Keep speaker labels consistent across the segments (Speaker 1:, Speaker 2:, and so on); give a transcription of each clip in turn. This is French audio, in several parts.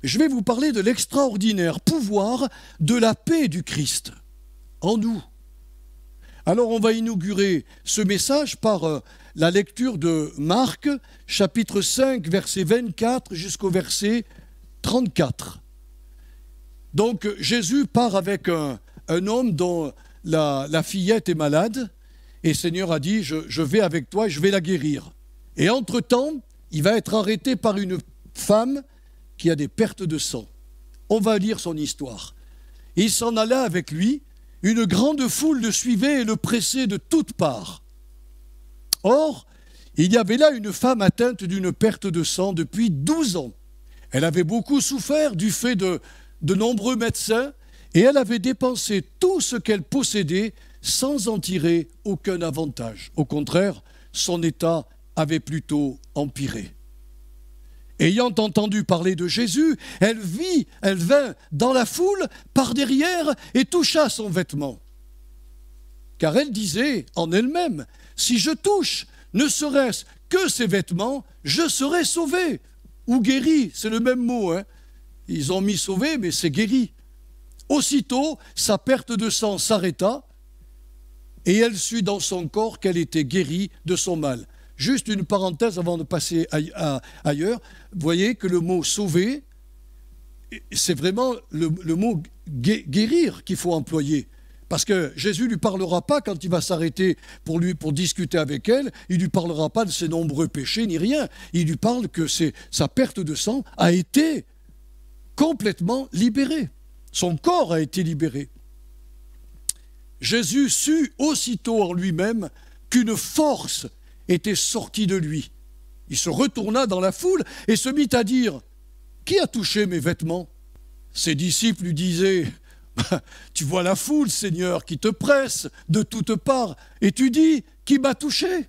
Speaker 1: Je vais vous parler de l'extraordinaire pouvoir de la paix du Christ en nous. Alors on va inaugurer ce message par la lecture de Marc, chapitre 5, verset 24 jusqu'au verset 34. Donc Jésus part avec un homme dont la fillette est malade, et le Seigneur a dit, je vais avec toi et je vais la guérir. Et entre-temps, il va être arrêté par une femme qui a des pertes de sang. On va lire son histoire. Et il s'en alla avec lui, une grande foule le suivait et le pressait de toutes parts. Or, il y avait là une femme atteinte d'une perte de sang depuis 12 ans. Elle avait beaucoup souffert du fait de nombreux médecins, et elle avait dépensé tout ce qu'elle possédait sans en tirer aucun avantage. Au contraire, son état avait plutôt empiré. Ayant entendu parler de Jésus, elle vint dans la foule par derrière et toucha son vêtement. Car elle disait en elle-même, « Si je touche, ne serait-ce que ses vêtements, je serai sauvée. » Ou guéri, c'est le même mot, hein. Ils ont mis sauvé, mais c'est guéri. Aussitôt, sa perte de sang s'arrêta et elle sut dans son corps qu'elle était guérie de son mal. Juste une parenthèse avant de passer ailleurs. Vous voyez que le mot « sauver », c'est vraiment le mot « guérir » qu'il faut employer. Parce que Jésus ne lui parlera pas quand il va s'arrêter pour discuter avec elle, il ne lui parlera pas de ses nombreux péchés ni rien. Il lui parle que sa perte de sang a été complètement libérée. Son corps a été libéré. Jésus sut aussitôt en lui-même qu'une force était sortie de lui. Il se retourna dans la foule et se mit à dire « Qui a touché mes vêtements ?» Ses disciples lui disaient « Tu vois la foule, Seigneur, qui te presse de toutes parts, et tu dis « Qui m'a touché ?»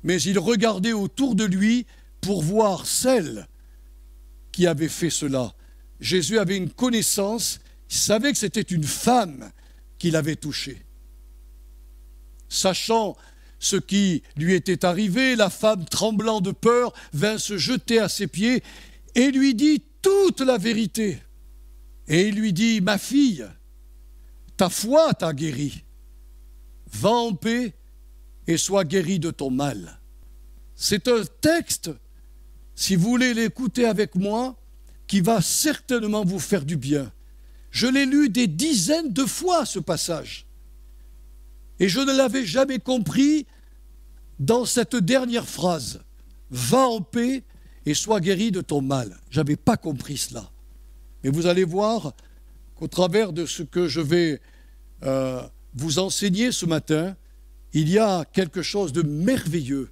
Speaker 1: Mais il regardait autour de lui pour voir celle qui avait fait cela. Jésus avait une connaissance, il savait que c'était une femme qui l'avait touché. Sachant ce qui lui était arrivé, la femme, tremblant de peur, vint se jeter à ses pieds et lui dit toute la vérité. Et il lui dit, « Ma fille, ta foi t'a guérie. Va en paix et sois guérie de ton mal. » C'est un texte, si vous voulez l'écouter avec moi, qui va certainement vous faire du bien. Je l'ai lu des dizaines de fois, ce passage. Et je ne l'avais jamais compris dans cette dernière phrase. « Va en paix et sois guéri de ton mal. » Je n'avais pas compris cela. Mais vous allez voir qu'au travers de ce que je vais vous enseigner ce matin, il y a quelque chose de merveilleux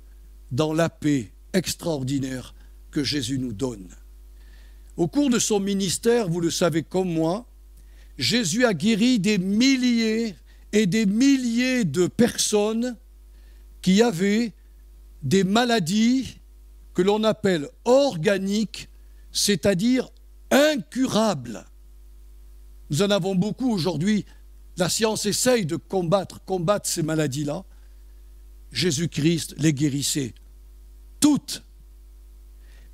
Speaker 1: dans la paix extraordinaire que Jésus nous donne. Au cours de son ministère, vous le savez comme moi, Jésus a guéri des milliers et des milliers de personnes qui avaient des maladies que l'on appelle organiques, c'est-à-dire incurables. Nous en avons beaucoup aujourd'hui. La science essaye de combattre ces maladies-là. Jésus-Christ les guérissait toutes.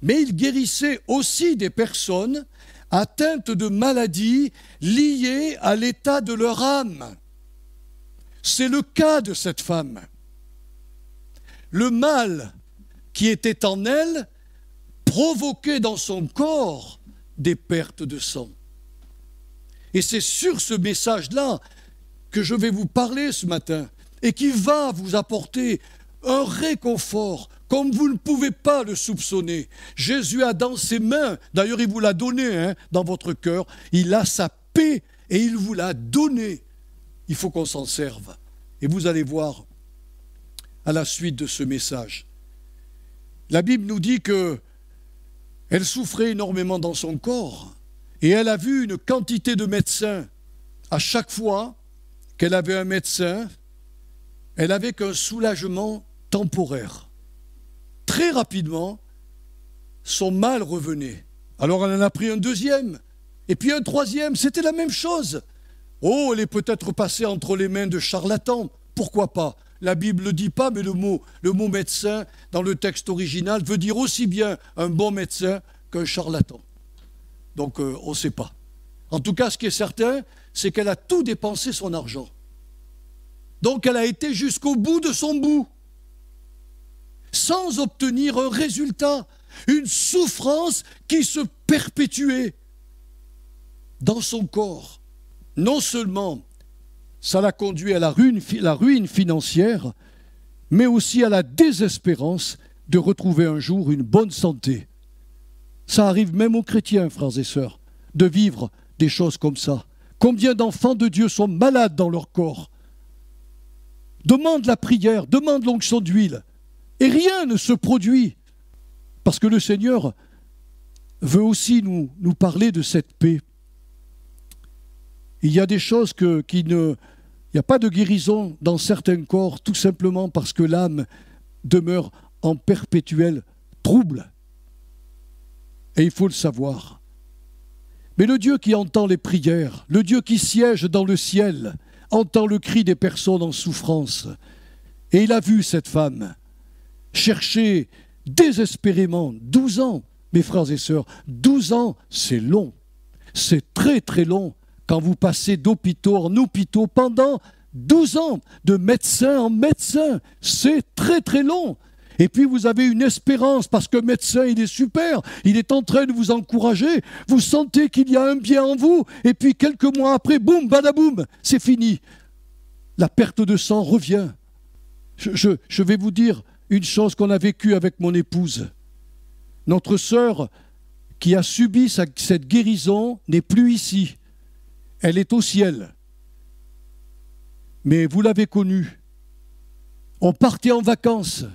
Speaker 1: Mais il guérissait aussi des personnes atteintes de maladies liées à l'état de leur âme. C'est le cas de cette femme. Le mal qui était en elle provoquait dans son corps des pertes de sang. Et c'est sur ce message-là que je vais vous parler ce matin et qui va vous apporter un réconfort comme vous ne pouvez pas le soupçonner. Jésus a dans ses mains, d'ailleurs il vous l'a donné dans votre cœur, il a sa paix et il vous l'a donnée. Il faut qu'on s'en serve. Et vous allez voir à la suite de ce message. La Bible nous dit qu'elle souffrait énormément dans son corps et elle a vu une quantité de médecins. À chaque fois qu'elle avait un médecin, elle avait qu'un soulagement temporaire. Très rapidement, son mal revenait. Alors elle en a pris un deuxième, et puis un troisième, c'était la même chose. Oh, elle est peut-être passée entre les mains de charlatans, pourquoi pas? La Bible ne le dit pas, mais le mot médecin, dans le texte original, veut dire aussi bien un bon médecin qu'un charlatan. Donc on ne sait pas. En tout cas, ce qui est certain, c'est qu'elle a tout dépensé son argent. Donc elle a été jusqu'au bout de son bout, sans obtenir un résultat, une souffrance qui se perpétuait dans son corps. Non seulement ça l'a conduit à la ruine financière, mais aussi à la désespérance de retrouver un jour une bonne santé. Ça arrive même aux chrétiens, frères et sœurs, de vivre des choses comme ça. Combien d'enfants de Dieu sont malades dans leur corps? Demande la prière, demande l'onction d'huile, et rien ne se produit. Parce que le Seigneur veut aussi nous parler de cette paix. Il y a des choses il n'y a pas de guérison dans certains corps, tout simplement parce que l'âme demeure en perpétuel trouble. Et il faut le savoir. Mais le Dieu qui entend les prières, le Dieu qui siège dans le ciel, entend le cri des personnes en souffrance. Et il a vu cette femme chercher désespérément 12 ans, mes frères et sœurs. 12 ans, c'est long. C'est très très long quand vous passez d'hôpitaux en hôpitaux pendant 12 ans, de médecin en médecin. C'est très très long. Et puis vous avez une espérance parce que le médecin, il est super, il est en train de vous encourager, vous sentez qu'il y a un bien en vous, et puis quelques mois après, boum, badaboum, c'est fini. La perte de sang revient. Je vais vous dire une chose qu'on a vécue avec mon épouse. Notre sœur qui a subi cette guérison n'est plus ici. Elle est au ciel. Mais vous l'avez connue. On partait en vacances.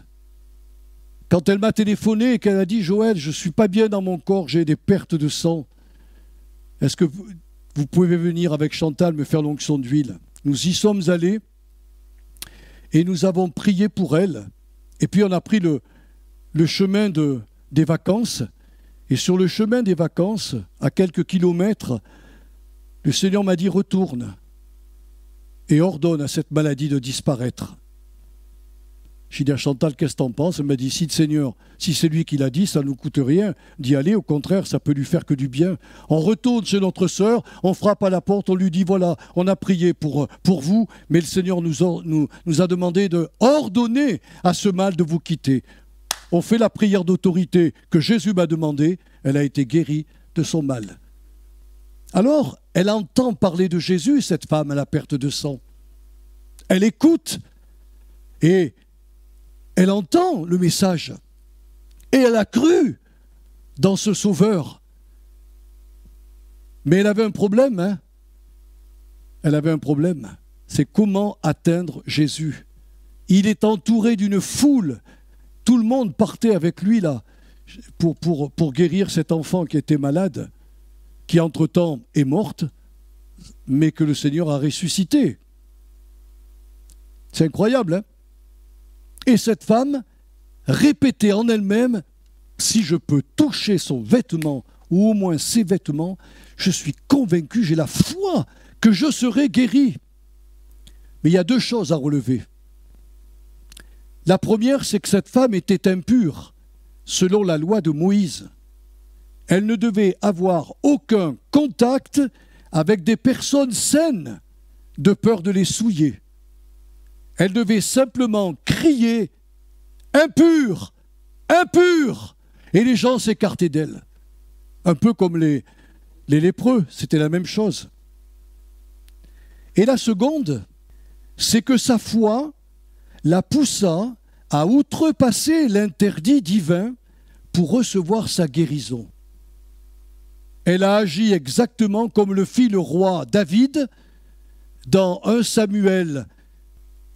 Speaker 1: Quand elle m'a téléphoné et qu'elle a dit « Joël, je ne suis pas bien dans mon corps, j'ai des pertes de sang. Est-ce que vous pouvez venir avec Chantal me faire l'onction d'huile ?» Nous y sommes allés et nous avons prié pour elle. Et puis on a pris le chemin des vacances. Et sur le chemin des vacances, à quelques kilomètres, le Seigneur m'a dit « Retourne et ordonne à cette maladie de disparaître. » J'ai dit à Chantal, qu'est-ce que t'en penses? Elle m'a dit, si le Seigneur, si c'est lui qui l'a dit, ça ne nous coûte rien d'y aller, au contraire, ça peut lui faire que du bien. On retourne chez notre sœur, on frappe à la porte, on lui dit, voilà, on a prié pour vous, mais le Seigneur nous a demandé de ordonner à ce mal de vous quitter. On fait la prière d'autorité que Jésus m'a demandée, elle a été guérie de son mal. Alors, elle entend parler de Jésus, cette femme à la perte de sang. Elle écoute et elle entend le message et elle a cru dans ce sauveur. Mais elle avait un problème, hein? Elle avait un problème. C'est comment atteindre Jésus. Il est entouré d'une foule. Tout le monde partait avec lui là pour guérir cet enfant qui était malade, qui entre-temps est morte, mais que le Seigneur a ressuscité. C'est incroyable, hein? Et cette femme répétait en elle-même, si je peux toucher son vêtement, ou au moins ses vêtements, je suis convaincu, j'ai la foi que je serai guéri. Mais il y a deux choses à relever. La première, c'est que cette femme était impure, selon la loi de Moïse. Elle ne devait avoir aucun contact avec des personnes saines, de peur de les souiller. Elle devait simplement crier « Impur! Impur !» et les gens s'écartaient d'elle. Un peu comme les lépreux, c'était la même chose. Et la seconde, c'est que sa foi la poussa à outrepasser l'interdit divin pour recevoir sa guérison. Elle a agi exactement comme le fit le roi David dans 1 Samuel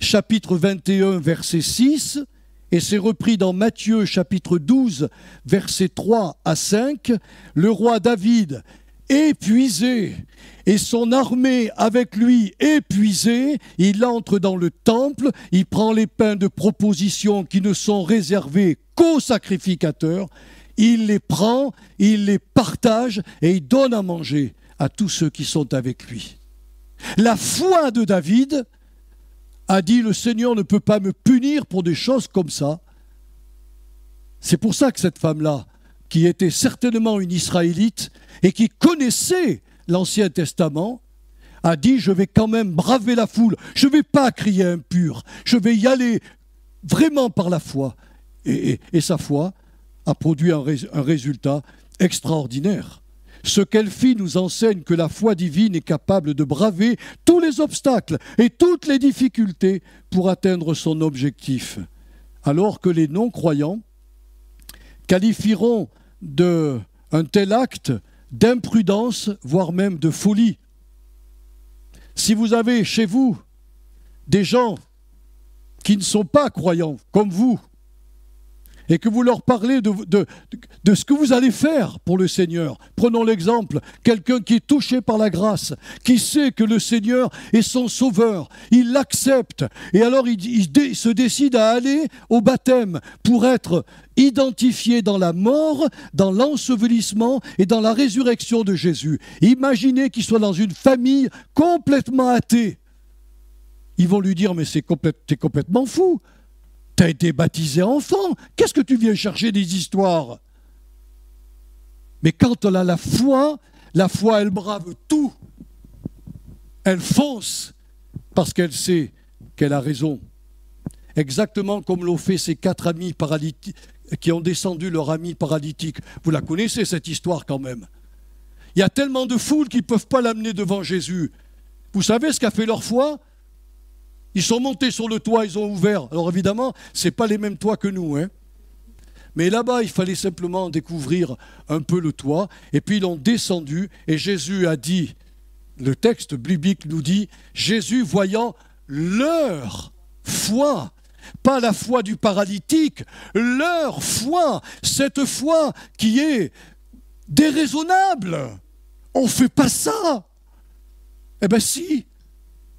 Speaker 1: chapitre 21, verset 6, et c'est repris dans Matthieu chapitre 12, versets 3 à 5. Le roi David, épuisé, et son armée avec lui épuisée, il entre dans le temple, il prend les pains de proposition qui ne sont réservés qu'aux sacrificateurs, il les prend, il les partage et il donne à manger à tous ceux qui sont avec lui. La foi de David a dit, le Seigneur ne peut pas me punir pour des choses comme ça. C'est pour ça que cette femme-là qui était certainement une Israélite et qui connaissait l'Ancien Testament, a dit « Je vais quand même braver la foule, je ne vais pas crier impur, je vais y aller vraiment par la foi. » Et sa foi a produit un résultat extraordinaire. Ce qu'elle fit nous enseigne que la foi divine est capable de braver tous les obstacles et toutes les difficultés pour atteindre son objectif. Alors que les non-croyants qualifieront un tel acte d'imprudence, voire même de folie. Si vous avez chez vous des gens qui ne sont pas croyants, comme vous, et que vous leur parlez de ce que vous allez faire pour le Seigneur. Prenons l'exemple, quelqu'un qui est touché par la grâce, qui sait que le Seigneur est son sauveur, il l'accepte, et alors il se décide à aller au baptême pour être identifié dans la mort, dans l'ensevelissement et dans la résurrection de Jésus. Imaginez qu'il soit dans une famille complètement athée. Ils vont lui dire, mais t'es complètement fou. Tu as été baptisé enfant, qu'est-ce que tu viens chercher des histoires? Mais quand elle a la foi, elle brave tout. Elle fonce parce qu'elle sait qu'elle a raison. Exactement comme l'ont fait ces 4 amis paralytiques qui ont descendu leur ami paralytique. Vous la connaissez cette histoire quand même. Il y a tellement de foules qui ne peuvent pas l'amener devant Jésus. Vous savez ce qu'a fait leur foi? Ils sont montés sur le toit, ils ont ouvert. Alors évidemment, ce n'est pas les mêmes toits que nous. Mais là-bas, il fallait simplement découvrir un peu le toit. Et puis ils ont descendu et Jésus a dit, le texte biblique nous dit, Jésus voyant leur foi, pas la foi du paralytique, leur foi, cette foi qui est déraisonnable. On ne fait pas ça. Eh bien si.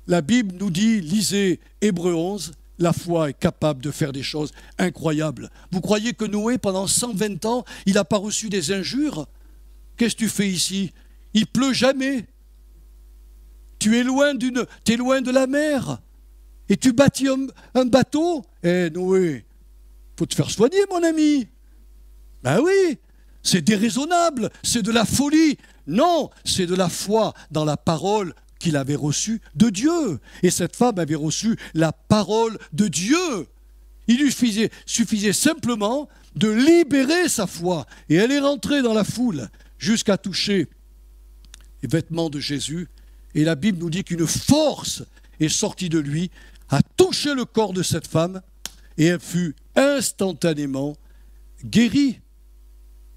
Speaker 1: La Bible nous dit, lisez Hébreux 11, la foi est capable de faire des choses incroyables. Vous croyez que Noé, pendant 120 ans, il n'a pas reçu des injures? Qu'est-ce que tu fais ici? Il pleut jamais. Tu es loin de la mer. Et tu bâtis un bateau? Eh Noé, faut te faire soigner mon ami. Ben oui, c'est déraisonnable, c'est de la folie. Non, c'est de la foi dans la parole qu'il avait reçu de Dieu. Et cette femme avait reçu la parole de Dieu. Il lui suffisait simplement de libérer sa foi. Et elle est rentrée dans la foule jusqu'à toucher les vêtements de Jésus. Et la Bible nous dit qu'une force est sortie de lui, a touché le corps de cette femme et elle fut instantanément guérie.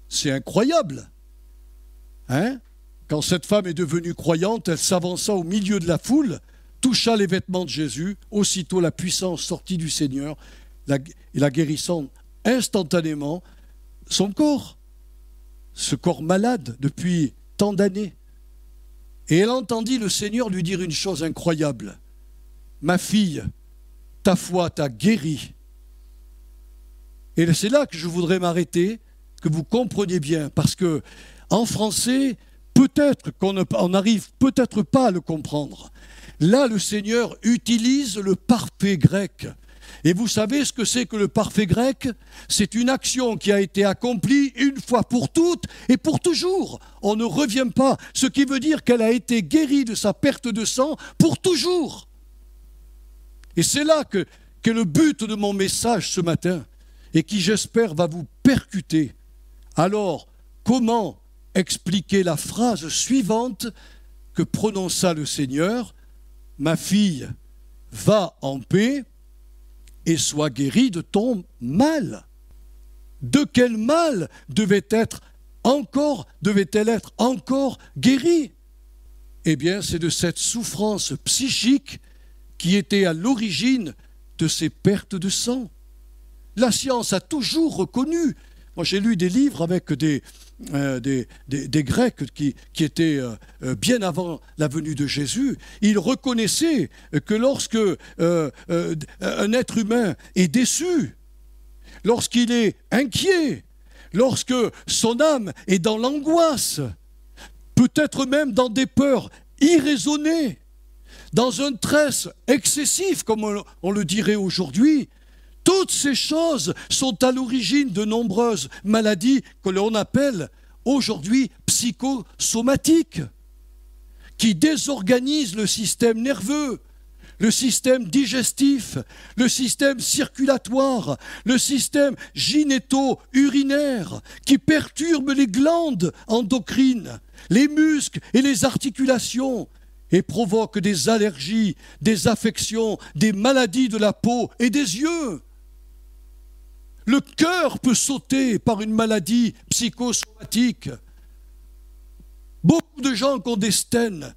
Speaker 1: C'est incroyable. Quand cette femme est devenue croyante, elle s'avança au milieu de la foule, toucha les vêtements de Jésus, aussitôt la puissance sortit du Seigneur, et la guérissant instantanément son corps, ce corps malade depuis tant d'années. Et elle entendit le Seigneur lui dire une chose incroyable. « Ma fille, ta foi t'a guérie. » Et c'est là que je voudrais m'arrêter, que vous compreniez bien, parce que en français, peut-être qu'on n'arrive peut-être pas à le comprendre. Là, le Seigneur utilise le parfait grec. Et vous savez ce que c'est que le parfait grec? C'est une action qui a été accomplie une fois pour toutes et pour toujours. On ne revient pas, ce qui veut dire qu'elle a été guérie de sa perte de sang pour toujours. Et c'est là que le but de mon message ce matin, et qui j'espère va vous percuter. Alors, comment expliquer la phrase suivante que prononça le Seigneur: « Ma fille, va en paix et sois guérie de ton mal. » De quel mal devait-elle être encore guérie? Eh bien, c'est de cette souffrance psychique qui était à l'origine de ces pertes de sang. La science a toujours reconnu. Moi, j'ai lu des livres avec des Grecs qui étaient bien avant la venue de Jésus. Ils reconnaissaient que lorsque un être humain est déçu, lorsqu'il est inquiet, lorsque son âme est dans l'angoisse, peut-être même dans des peurs irraisonnées, dans un stress excessif, comme on le dirait aujourd'hui, Toutes ces choses sont à l'origine de nombreuses maladies que l'on appelle aujourd'hui psychosomatiques, qui désorganisent le système nerveux, le système digestif, le système circulatoire, le système gynéto-urinaire, qui perturbent les glandes endocrines, les muscles et les articulations, et provoquent des allergies, des affections, des maladies de la peau et des yeux. Le cœur peut sauter par une maladie psychosomatique. Beaucoup de gens qui ont des stènes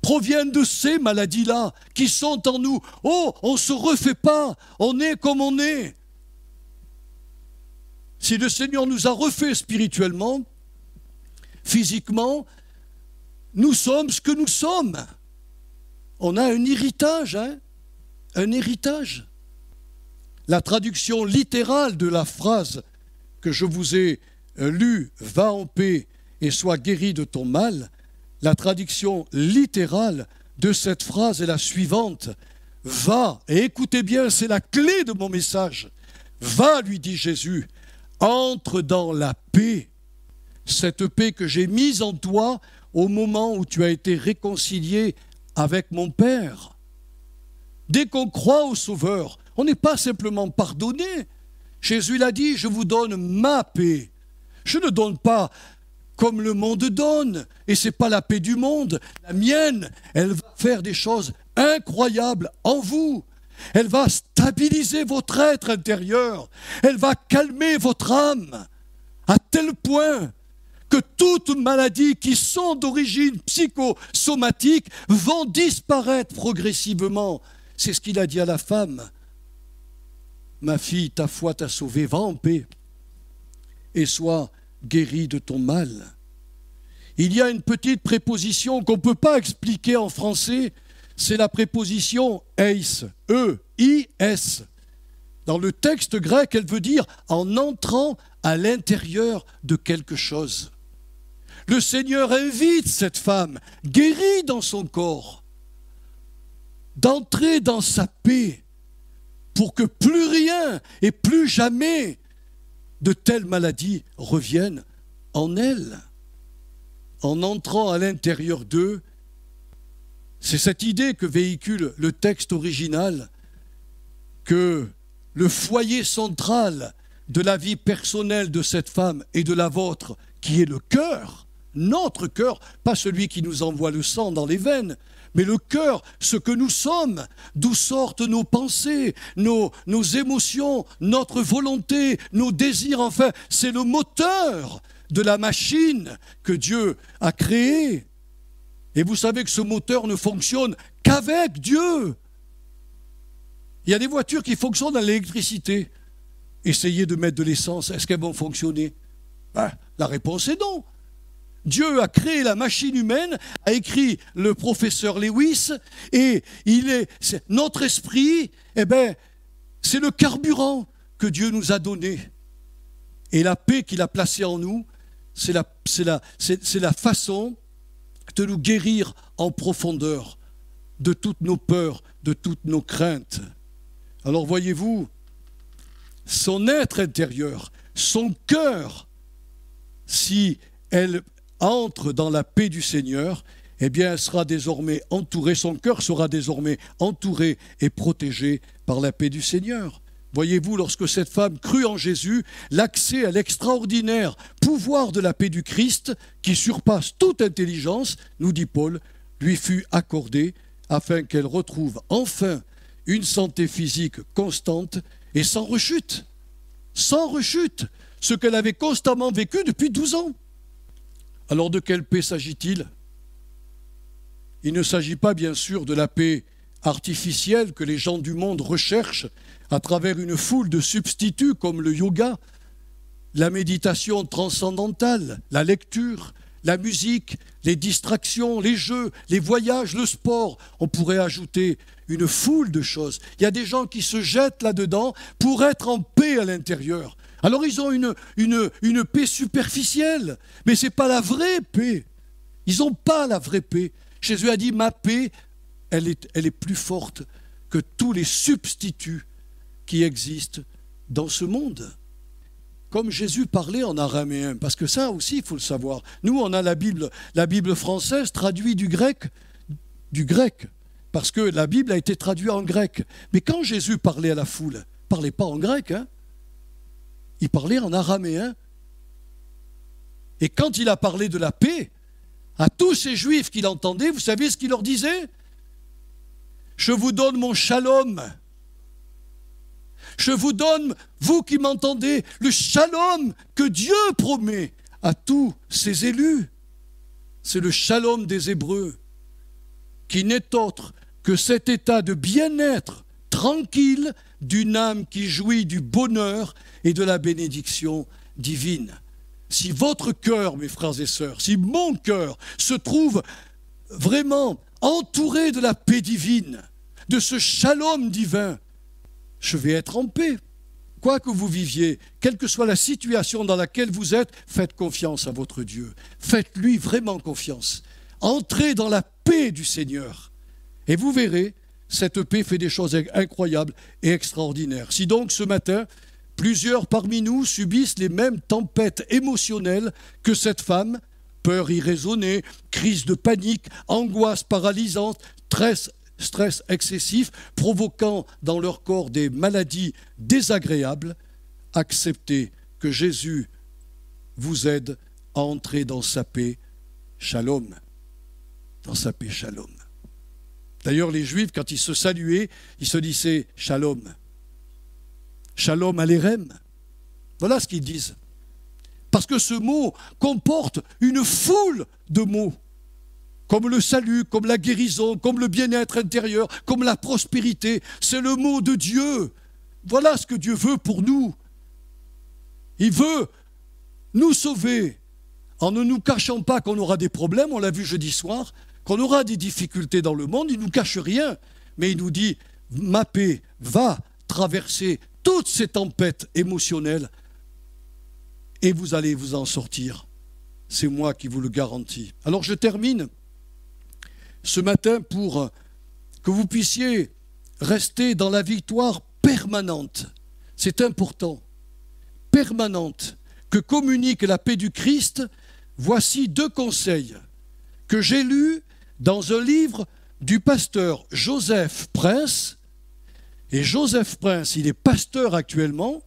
Speaker 1: proviennent de ces maladies-là qui sont en nous. Oh, on ne se refait pas, on est comme on est. Si le Seigneur nous a refait spirituellement, physiquement, nous sommes ce que nous sommes. On a un héritage, un héritage. La traduction littérale de la phrase que je vous ai lue, « Va en paix et sois guéri de ton mal », la traduction littérale de cette phrase est la suivante. « Va, et écoutez bien, c'est la clé de mon message. Va, lui dit Jésus, entre dans la paix, cette paix que j'ai mise en toi au moment où tu as été réconcilié avec mon Père. » Dès qu'on croit au Sauveur, on n'est pas simplement pardonné. Jésus l'a dit, je vous donne ma paix. Je ne donne pas comme le monde donne, et ce n'est pas la paix du monde. La mienne, elle va faire des choses incroyables en vous. Elle va stabiliser votre être intérieur. Elle va calmer votre âme, à tel point que toutes maladies qui sont d'origine psychosomatique vont disparaître progressivement. C'est ce qu'il a dit à la femme. Ma fille, ta foi t'a sauvée, va en paix et sois guérie de ton mal. Il y a une petite préposition qu'on ne peut pas expliquer en français, c'est la préposition eis, E-I-S. Dans le texte grec, elle veut dire en entrant à l'intérieur de quelque chose. Le Seigneur invite cette femme, guérie dans son corps, d'entrer dans sa paix, pour que plus rien et plus jamais de telles maladies reviennent en elle. En entrant à l'intérieur d'eux, c'est cette idée que véhicule le texte original, que le foyer central de la vie personnelle de cette femme et de la vôtre, qui est le cœur, notre cœur, pas celui qui nous envoie le sang dans les veines, mais le cœur, ce que nous sommes, d'où sortent nos pensées, nos émotions, notre volonté, nos désirs, enfin, c'est le moteur de la machine que Dieu a créée. Et vous savez que ce moteur ne fonctionne qu'avec Dieu. Il y a des voitures qui fonctionnent à l'électricité. Essayez de mettre de l'essence, est-ce qu'elles vont fonctionner? La réponse est non. Dieu a créé la machine humaine, a écrit le professeur Lewis, et notre esprit, c'est le carburant que Dieu nous a donné. Et la paix qu'il a placée en nous, c'est la façon de nous guérir en profondeur de toutes nos peurs, de toutes nos craintes. Alors voyez-vous, son être intérieur, son cœur, si elle entre dans la paix du Seigneur, eh bien, elle sera désormais entourée, son cœur sera désormais entouré et protégé par la paix du Seigneur. Voyez-vous, lorsque cette femme crut en Jésus, l'accès à l'extraordinaire pouvoir de la paix du Christ, qui surpasse toute intelligence, nous dit Paul, lui fut accordé afin qu'elle retrouve enfin une santé physique constante et sans rechute. Sans rechute, ce qu'elle avait constamment vécu depuis 12 ans. Alors de quelle paix s'agit-il? Il ne s'agit pas bien sûr de la paix artificielle que les gens du monde recherchent à travers une foule de substituts comme le yoga, la méditation transcendantale, la lecture, la musique, les distractions, les jeux, les voyages, le sport. On pourrait ajouter une foule de choses. Il y a des gens qui se jettent là-dedans pour être en paix à l'intérieur. Alors ils ont une paix superficielle, mais ce n'est pas la vraie paix. Ils n'ont pas la vraie paix. Jésus a dit, ma paix, elle est plus forte que tous les substituts qui existent dans ce monde. Comme Jésus parlait en araméen, parce que ça aussi, il faut le savoir. Nous, on a la Bible française traduite du grec, parce que la Bible a été traduite en grec. Mais quand Jésus parlait à la foule, il ne parlait pas en grec, hein. Il parlait en araméen. Et quand il a parlé de la paix, à tous ces Juifs qu'il entendait, vous savez ce qu'il leur disait? Je vous donne mon shalom. Je vous donne, vous qui m'entendez, le shalom que Dieu promet à tous ses élus. C'est le shalom des Hébreux, qui n'est autre que cet état de bien-être tranquille d'une âme qui jouit du bonheur et de la bénédiction divine. Si votre cœur, mes frères et sœurs, si mon cœur se trouve vraiment entouré de la paix divine, de ce shalom divin, je vais être en paix. Quoi que vous viviez, quelle que soit la situation dans laquelle vous êtes, faites confiance à votre Dieu. Faites-lui vraiment confiance. Entrez dans la paix du Seigneur. Et vous verrez, cette paix fait des choses incroyables et extraordinaires. Si donc ce matin, plusieurs parmi nous subissent les mêmes tempêtes émotionnelles que cette femme, peur irraisonnée, crise de panique, angoisse paralysante, stress excessif, provoquant dans leur corps des maladies désagréables, acceptez que Jésus vous aide à entrer dans sa paix, shalom. Dans sa paix, shalom. D'ailleurs, les Juifs, quand ils se saluaient, ils se disaient shalom. Shalom Aleichem. Voilà ce qu'ils disent. Parce que ce mot comporte une foule de mots, comme le salut, comme la guérison, comme le bien-être intérieur, comme la prospérité. C'est le mot de Dieu. Voilà ce que Dieu veut pour nous. Il veut nous sauver en ne nous cachant pas qu'on aura des problèmes, on l'a vu jeudi soir, qu'on aura des difficultés dans le monde, il ne nous cache rien, mais il nous dit, ma paix va traverser toutes ces tempêtes émotionnelles et vous allez vous en sortir. C'est moi qui vous le garantis. Alors je termine ce matin pour que vous puissiez rester dans la victoire permanente. C'est important. Permanente. Que communique la paix du Christ. Voici 2 conseils que j'ai lus dans un livre du pasteur Joseph Prince. Et Joseph Prince, il est pasteur actuellement.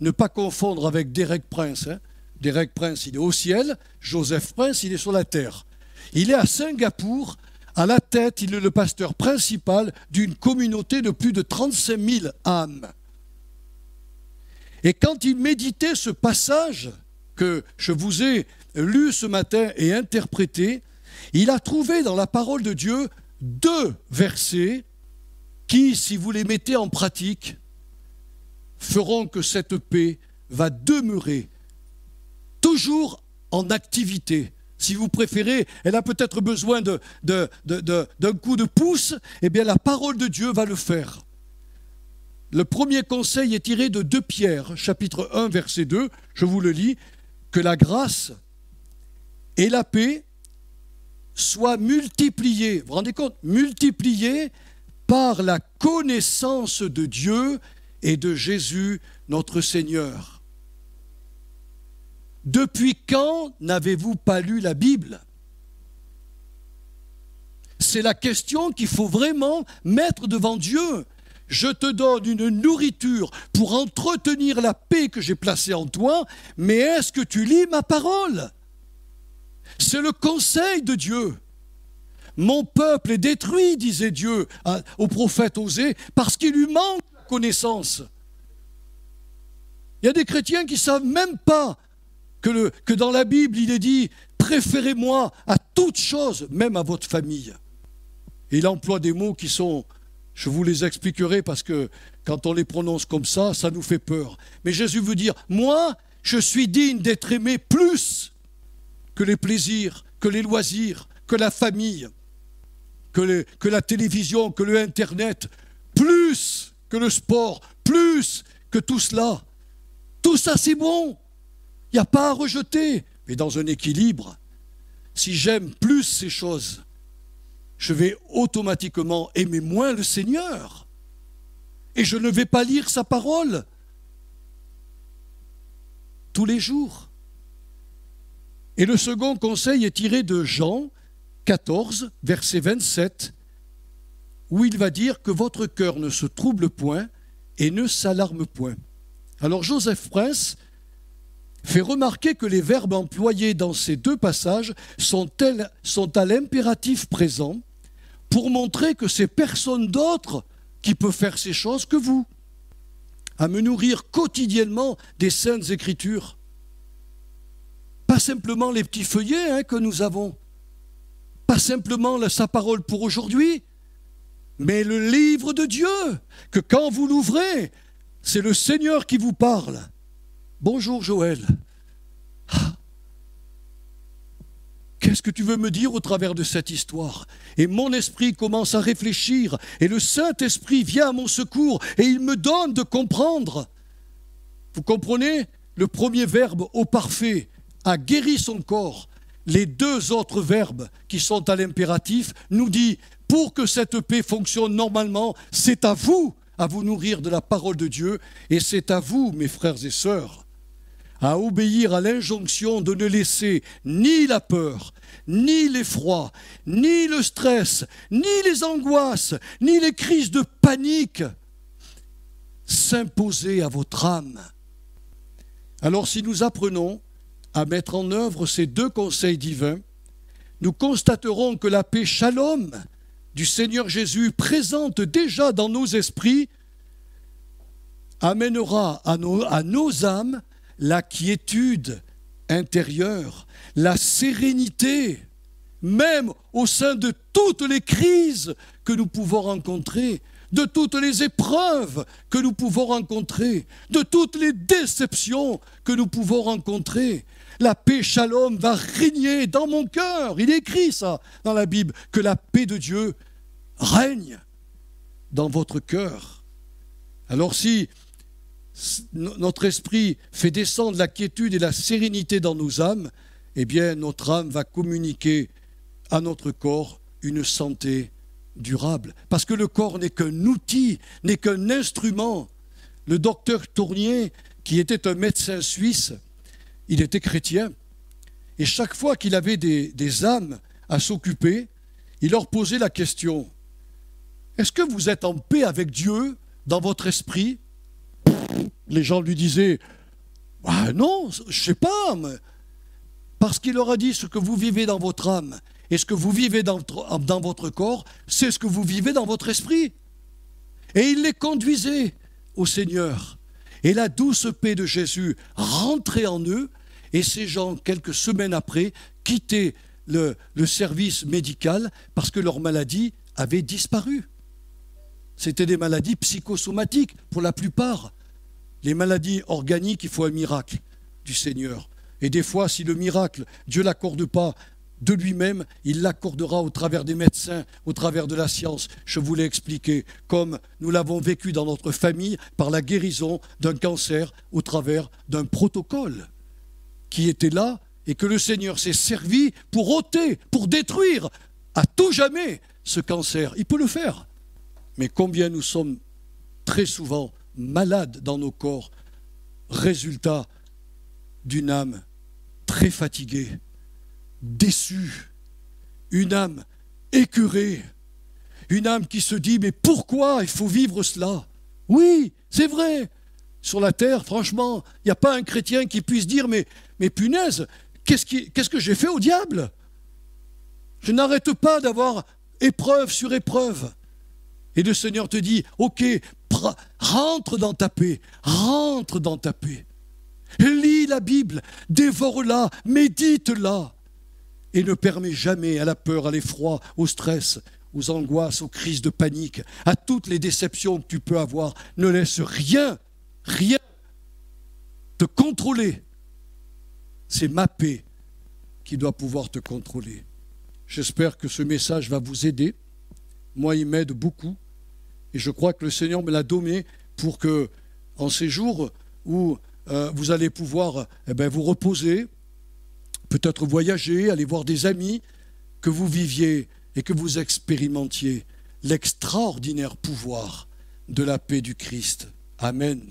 Speaker 1: Ne pas confondre avec Derek Prince. Hein. Derek Prince, il est au ciel. Joseph Prince, il est sur la terre. Il est à Singapour. À la tête, il est le pasteur principal d'une communauté de plus de 35 000 âmes. Et quand il méditait ce passage que je vous ai lu ce matin et interprété, il a trouvé dans la parole de Dieu 2 versets qui, si vous les mettez en pratique, feront que cette paix va demeurer toujours en activité. Si vous préférez, elle a peut-être besoin d'un coup de pouce, eh bien la parole de Dieu va le faire. Le premier conseil est tiré de 2 Pierre, chapitre 1, verset 2, je vous le lis, que la grâce et la paix soient multipliées, vous vous rendez compte, multipliées par la connaissance de Dieu et de Jésus, notre Seigneur. Depuis quand n'avez-vous pas lu la Bible? C'est la question qu'il faut vraiment mettre devant Dieu. Je te donne une nourriture pour entretenir la paix que j'ai placée en toi, mais est-ce que tu lis ma parole? C'est le conseil de Dieu. Mon peuple est détruit, disait Dieu au prophète Osée, parce qu'il lui manque la connaissance. Il y a des chrétiens qui ne savent même pas que dans la Bible, il est dit « Préférez-moi à toute chose, même à votre famille ». Et il emploie des mots qui sont, je vous les expliquerai parce que quand on les prononce comme ça nous fait peur. Mais Jésus veut dire « Moi, je suis digne d'être aimé plus que les plaisirs, que les loisirs, que la famille, que la télévision, que le Internet, plus que le sport, plus que tout cela. Tout ça, c'est bon. Il n'y a pas à rejeter. Mais dans un équilibre, si j'aime plus ces choses, je vais automatiquement aimer moins le Seigneur. et je ne vais pas lire sa parole tous les jours. Et le second conseil est tiré de Jean 14, verset 27, où il va dire que votre cœur ne se trouble point et ne s'alarme point. Alors Joseph Prince fait remarquer que les verbes employés dans ces deux passages sont à l'impératif présent pour montrer que c'est personne d'autre qui peut faire ces choses que vous, à me nourrir quotidiennement des Saintes Écritures. Pas simplement les petits feuillets que nous avons, pas simplement sa parole pour aujourd'hui, mais le livre de Dieu, que quand vous l'ouvrez, c'est le Seigneur qui vous parle. Bonjour Joël. Qu'est-ce que tu veux me dire au travers de cette histoire? Et mon esprit commence à réfléchir, et le Saint-Esprit vient à mon secours, et il me donne de comprendre. Vous comprenez? Le premier verbe au parfait a guéri son corps. Les deux autres verbes qui sont à l'impératif nous disent, pour que cette paix fonctionne normalement, c'est à vous nourrir de la parole de Dieu, et c'est à vous, mes frères et sœurs, à obéir à l'injonction de ne laisser ni la peur, ni l'effroi, ni le stress, ni les angoisses, ni les crises de panique s'imposer à votre âme. Alors si nous apprenons à mettre en œuvre ces deux conseils divins, nous constaterons que la paix shalom du Seigneur Jésus présente déjà dans nos esprits amènera à nos âmes la quiétude intérieure, la sérénité, même au sein de toutes les crises que nous pouvons rencontrer, de toutes les épreuves que nous pouvons rencontrer, de toutes les déceptions que nous pouvons rencontrer. La paix shalom va régner dans mon cœur. Il est écrit ça dans la Bible, que la paix de Dieu règne dans votre cœur. Alors si notre esprit fait descendre la quiétude et la sérénité dans nos âmes, eh bien notre âme va communiquer à notre corps une santé durable. Parce que le corps n'est qu'un outil, n'est qu'un instrument. Le docteur Tournier, qui était un médecin suisse, il était chrétien, et chaque fois qu'il avait des âmes à s'occuper, il leur posait la question, est-ce que vous êtes en paix avec Dieu dans votre esprit? Les gens lui disaient, non, je ne sais pas, parce qu'il leur a dit ce que vous vivez dans votre âme et ce que vous vivez dans votre corps, c'est ce que vous vivez dans votre esprit. Et il les conduisait au Seigneur. Et la douce paix de Jésus rentrait en eux, et ces gens, quelques semaines après, quittaient le service médical parce que leur maladie avait disparu. C'était des maladies psychosomatiques pour la plupart. Les maladies organiques, il faut un miracle du Seigneur. Et des fois, si le miracle, Dieu ne l'accorde pas de lui-même, il l'accordera au travers des médecins, au travers de la science. Je vous l'ai expliqué, comme nous l'avons vécu dans notre famille par la guérison d'un cancer au travers d'un protocole qui était là et que le Seigneur s'est servi pour ôter, pour détruire à tout jamais ce cancer. Il peut le faire. Mais combien nous sommes très souvent malades dans nos corps, résultat d'une âme très fatiguée, déçue, une âme écœurée, une âme qui se dit « mais pourquoi il faut vivre cela ?» Oui, c'est vrai. Sur la terre, franchement, il n'y a pas un chrétien qui puisse dire « mais punaise, qu'est-ce que j'ai fait au diable? Je n'arrête pas d'avoir épreuve sur épreuve. » Et le Seigneur te dit « ok, rentre dans ta paix, rentre dans ta paix. Lis la Bible, dévore-la, médite-la. Et ne permets jamais à la peur, à l'effroi, au stress, aux angoisses, aux crises de panique, à toutes les déceptions que tu peux avoir. Ne laisse rien te contrôler. C'est ma paix qui doit pouvoir te contrôler. J'espère que ce message va vous aider. Moi, il m'aide beaucoup. Et je crois que le Seigneur me l'a donné pour que, en ces jours où vous allez pouvoir vous reposer, peut-être voyager, aller voir des amis, que vous viviez et que vous expérimentiez l'extraordinaire pouvoir de la paix du Christ. Amen.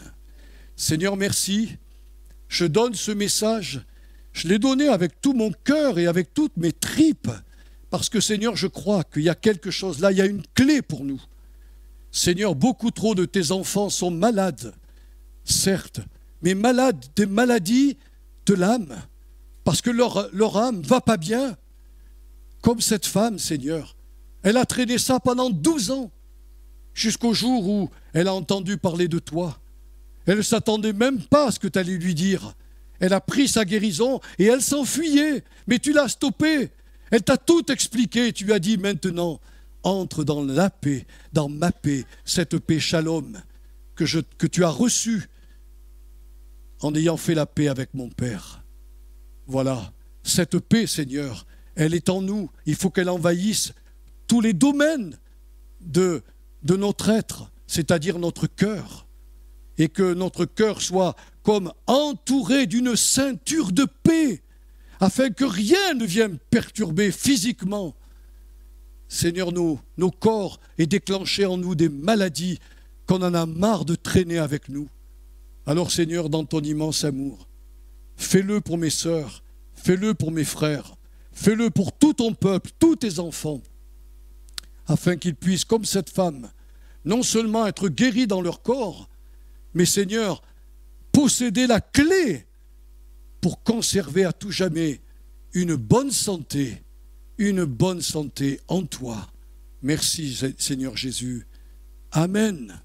Speaker 1: Seigneur, merci. Je donne ce message. Je l'ai donné avec tout mon cœur et avec toutes mes tripes. Parce que, Seigneur, je crois qu'il y a quelque chose là, il y a une clé pour nous. Seigneur, beaucoup trop de tes enfants sont malades, certes, mais malades des maladies de l'âme, parce que leur âme ne va pas bien. Comme cette femme, Seigneur, elle a traîné ça pendant 12 ans, jusqu'au jour où elle a entendu parler de toi. Elle ne s'attendait même pas à ce que tu allais lui dire. Elle a pris sa guérison et elle s'enfuyait, mais tu l'as stoppée. Elle t'a tout expliqué, tu lui as dit maintenant, entre dans la paix, dans ma paix, cette paix shalom que tu as reçue en ayant fait la paix avec mon Père. Voilà, cette paix, Seigneur, elle est en nous. Il faut qu'elle envahisse tous les domaines de notre être, c'est-à-dire notre cœur, et que notre cœur soit comme entouré d'une ceinture de paix, afin que rien ne vienne perturber physiquement. Seigneur, nos corps aient déclenché en nous des maladies qu'on en a marre de traîner avec nous. Alors, Seigneur, dans ton immense amour, fais-le pour mes sœurs, fais-le pour mes frères, fais-le pour tout ton peuple, tous tes enfants, afin qu'ils puissent, comme cette femme, non seulement être guéris dans leur corps, mais, Seigneur, posséder la clé pour conserver à tout jamais une bonne santé en toi. Merci, Seigneur Jésus. Amen.